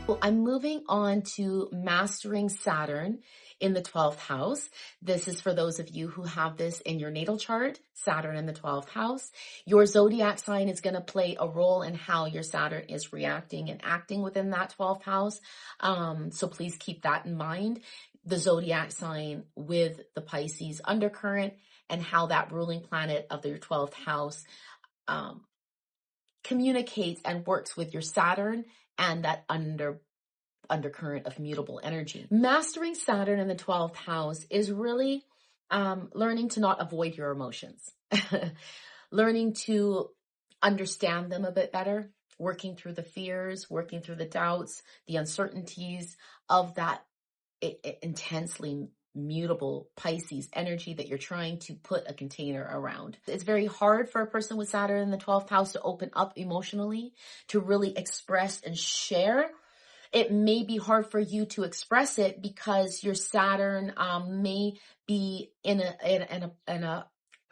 Well, I'm moving on to mastering Saturn in the 12th house. This is for those of you who have this in your natal chart, Saturn in the 12th house. Your zodiac sign is going to play a role in how your Saturn is reacting and acting within that 12th house. So please keep that in mind. The zodiac sign with the Pisces undercurrent and how that ruling planet of your 12th house communicates and works with your Saturn and that undercurrent of mutable energy. Mastering Saturn in the 12th house is really learning to not avoid your emotions, learning to understand them a bit better, working through the fears, working through the doubts, the uncertainties of that intensely mutable Pisces energy that you're trying to put a container around. It's very hard for a person with Saturn in the 12th house to open up emotionally, to really express and share. It may be hard for you to express it because your Saturn may be in a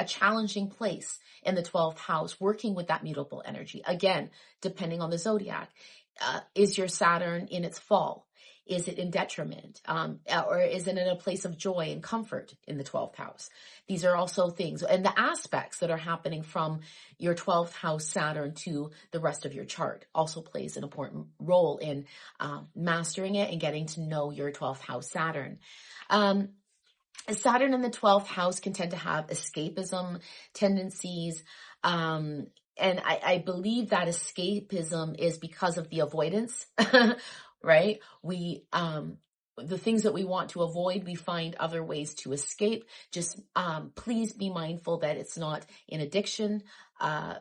challenging place in the 12th house, working with that mutable energy. Again, depending on the zodiac, is your Saturn in its fall? Is it in detriment? Or is it in a place of joy and comfort in the 12th house? These are also things, and the aspects that are happening from your 12th house Saturn to the rest of your chart also plays an important role in mastering it and getting to know your 12th house Saturn. Saturn in the 12th house can tend to have escapism tendencies. And I believe that escapism is because of the avoidance, right? The things that we want to avoid, we find other ways to escape. Just please be mindful that it's not an addiction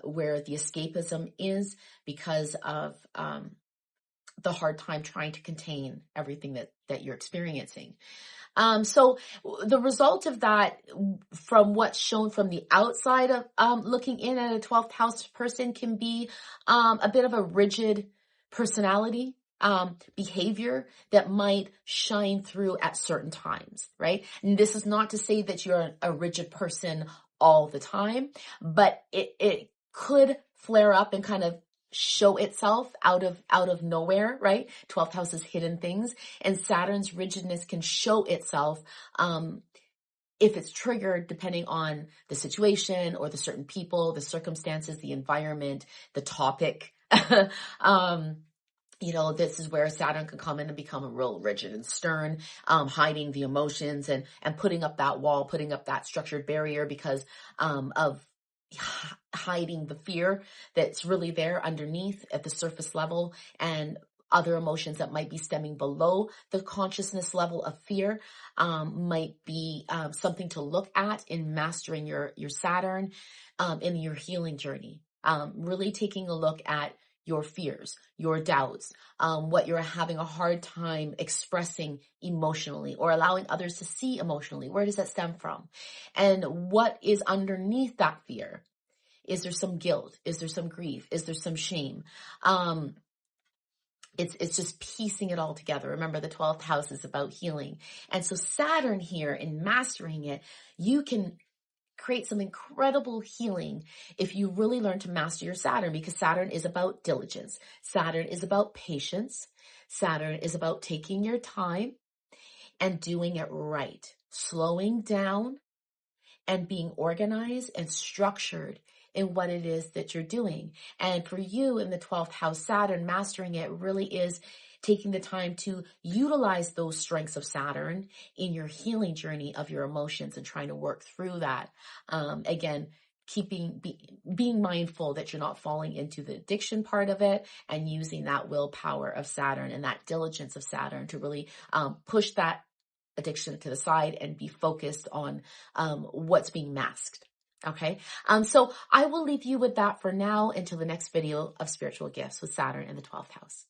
where the escapism is because of the hard time trying to contain everything that you're experiencing. So the result of that, from what's shown from the outside of looking in at a 12th house person, can be a bit of a rigid personality, behavior that might shine through at certain times, right? And this is not to say that you're a rigid person all the time, but it could flare up and kind of show itself out of nowhere, right? 12th house is hidden things, and Saturn's rigidness can show itself if it's triggered depending on the situation or the certain people, the circumstances, the environment, the topic. This is where Saturn can come in and become a real rigid and stern, hiding the emotions and putting up that wall, putting up that structured barrier because of hiding the fear that's really there underneath at the surface level, and other emotions that might be stemming below the consciousness level of fear might be something to look at in mastering your Saturn in your healing journey. Really taking a look at your fears, your doubts, what you're having a hard time expressing emotionally or allowing others to see emotionally. Where does that stem from? And what is underneath that fear? Is there some guilt? Is there some grief? Is there some shame? It's just piecing it all together. Remember, the 12th house is about healing. And so Saturn here, in mastering it, you can create some incredible healing if you really learn to master your Saturn, because Saturn is about diligence. Saturn is about patience. Saturn is about taking your time and doing it right, slowing down and being organized and structured in what it is that you're doing. And for you in the 12th house Saturn, mastering it really is taking the time to utilize those strengths of Saturn in your healing journey of your emotions and trying to work through that. Again, being mindful that you're not falling into the addiction part of it, and using that willpower of Saturn and that diligence of Saturn to really push that addiction to the side and be focused on what's being masked. Okay. So I will leave you with that for now until the next video of spiritual gifts with Saturn in the 12th house.